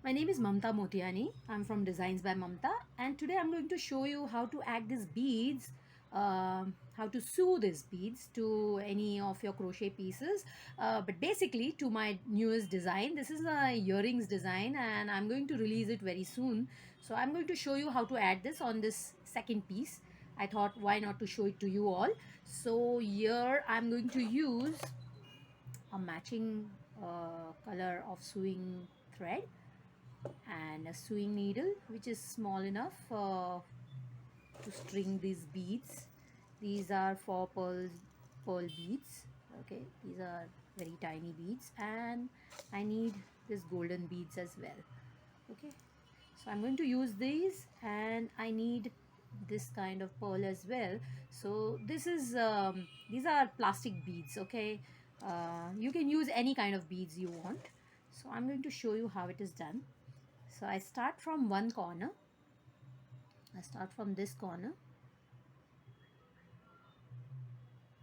My name is Mamta Motiyani. I'm from Designs by Mamta, and today I'm going to show you how to add these beads, how to sew these beads to any of your crochet pieces. But basically, to my newest design, this is a earrings design, and I'm going to release it very soon. So I'm going to show you how to add this on this second piece. I thought, why not to show it to you all? So here I'm going to use a matching color of sewing thread and a sewing needle which is small enough to string these beads. These are four pearl beads. Okay, these are very tiny beads, and I need this golden beads as well. Okay, so I'm going to use these, and I need this kind of pearl as well. So this is these are plastic beads. Okay, you can use any kind of beads you want. So I'm going to show you how it is done. So I start from one corner. I start from this corner.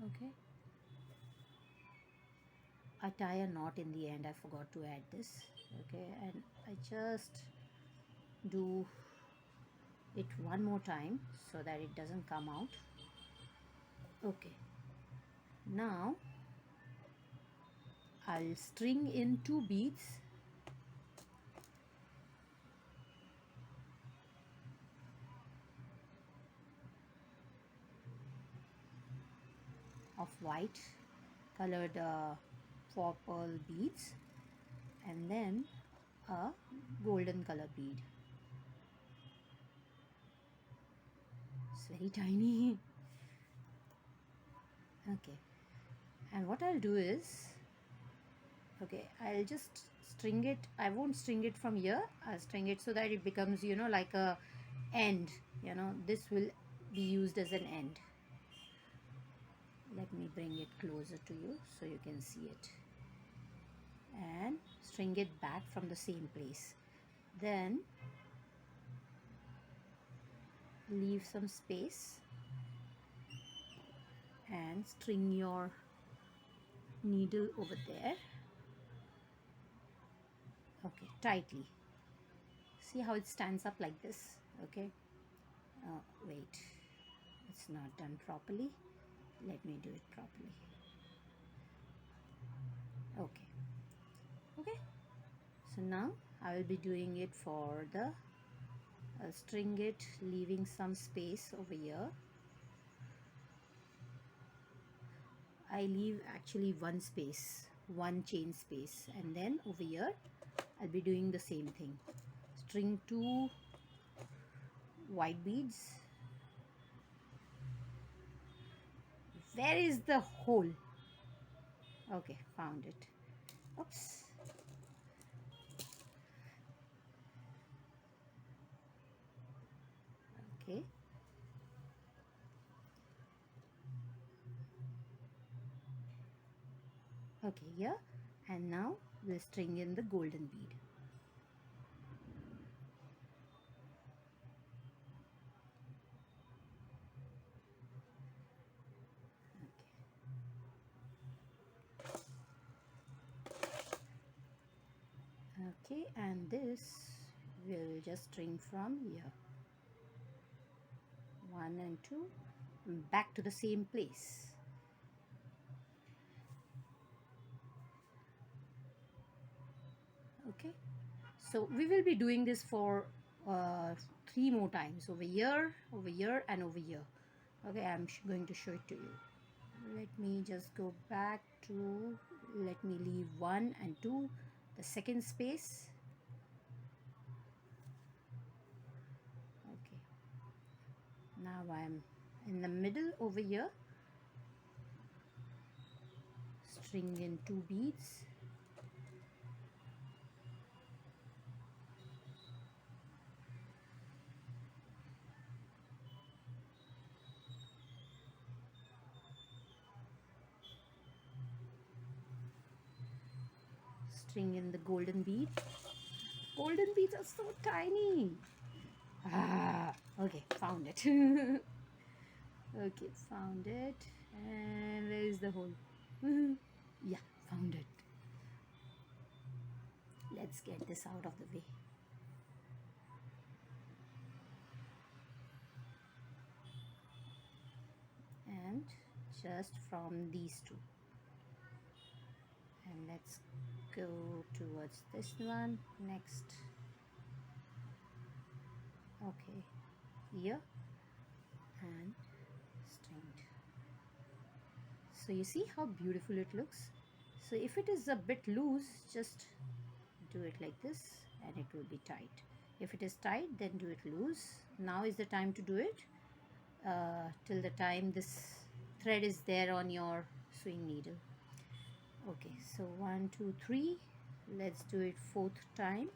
Okay, I tie a knot in the end. I forgot to add this. Okay, and I just do it one more time so that it doesn't come out. Okay, now I'll string in two beads of white colored four pearl beads, and then a golden color bead. It's very tiny. Okay, and what I'll do is, okay, I'll just string it. I won't string it from here. I'll string it so that it becomes, like a end. This will be used as an end. Let me bring it closer to you so you can see it, and string it back from the same place. Then leave some space and string your needle over there. Okay, tightly. See how it stands up like this? Okay. Wait, it's not done properly. Let me do it properly. Okay. Okay, so now I will be doing it for the string it, leaving some space over here. I leave actually one space, one chain space, and then over here I'll be doing the same thing. String two white beads. Where is the hole? Okay, found it. Oops. Okay. Okay, here. And now we'll string in the golden bead. Okay, and this will just string from here, 1 and 2, back to the same place. Okay, so we will be doing this for 3 more times, over here and over here. Okay, I'm going to show it to you. Let me just go back to, let me leave 1 and 2, the second space. Okay, now I'm in the middle over here. String in 2 beads. String in the golden bead. Golden beads are so tiny. Okay, found it. Okay, found it. And where is the hole? Yeah, found it. Let's get this out of the way. And just from these two, and let's go towards this one next. Okay, here and stringed. So you see how beautiful it looks. So if it is a bit loose, just do it like this and it will be tight. If it is tight, then do it loose. Now is the time to do it till the time this thread is there on your sewing needle. Okay, so 1 2 3, let's do it 4th time.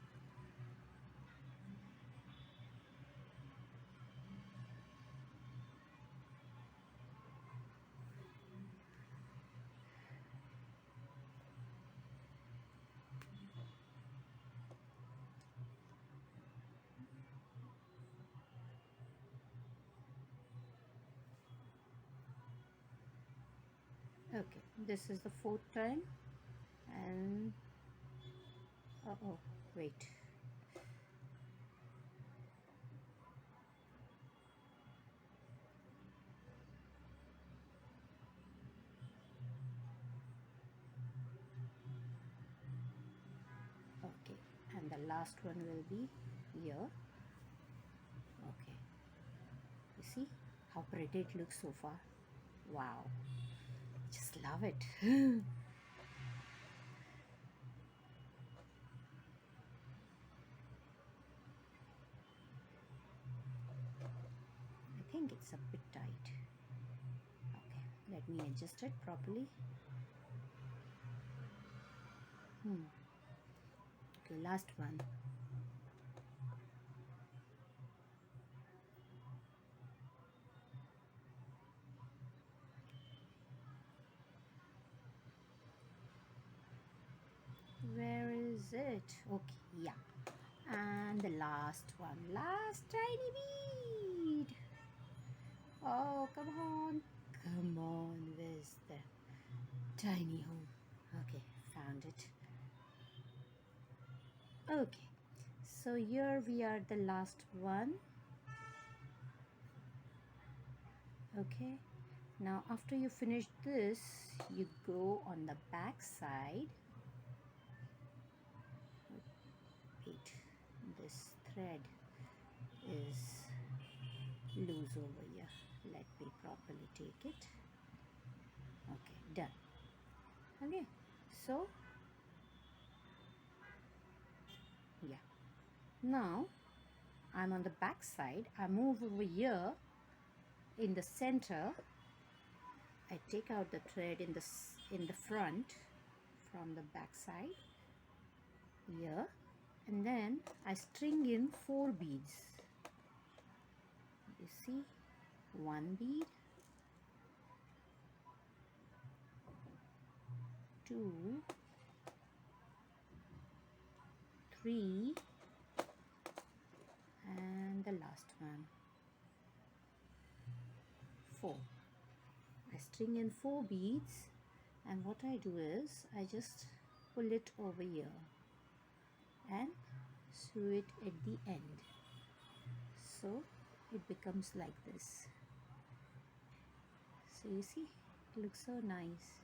Okay, this is the 4th time, and oh wait, okay, and the last one will be here. Okay, you see how pretty it looks so far. Wow, just love it. I think it's a bit tight. Okay, let me adjust it properly. Okay, last one. Where is it? Okay, yeah. And the last one, last tiny bead. Oh, come on. Come on, where's the tiny home? Okay, found it. Okay, so here we are, the last one. Okay, now after you finish this, you go on the back side. Wait, this thread is loose over here. Let me properly take it. Okay, done. Okay, so yeah, now I'm on the back side. I move over here in the center. I take out the thread in the front from the back side here, and then I string in 4 beads. You see, 1 bead, 2, 3, and the last one, 4. I string in 4 beads, and what I do is I just pull it over here and sew it at the end, so it becomes like this. So you see, it looks so nice.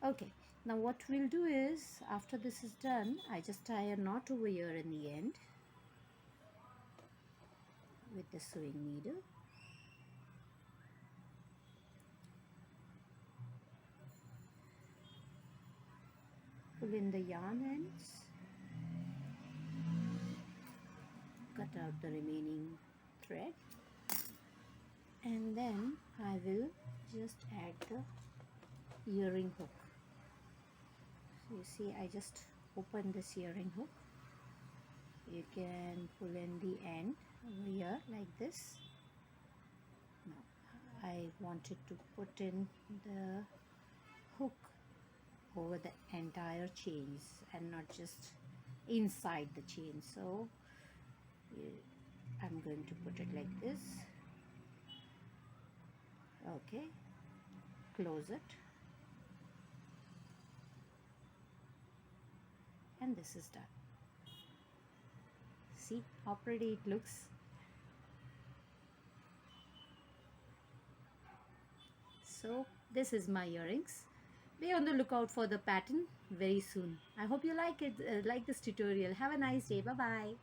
Okay, now what we'll do is, after this is done, I just tie a knot over here in the end with the sewing needle. Pull in the yarn ends, cut out the remaining thread, and then I will just add the earring hook. So you see, I just open this earring hook. You can pull in the end over here like this. Now I wanted to put in the hook over the entire chains and not just inside the chain, so I'm going to put it like this. Okay, close it, and this is done. See how pretty it looks. So this is my earrings. Be on the lookout for the pattern very soon. I hope you like it, like this tutorial. Have a nice day. Bye bye.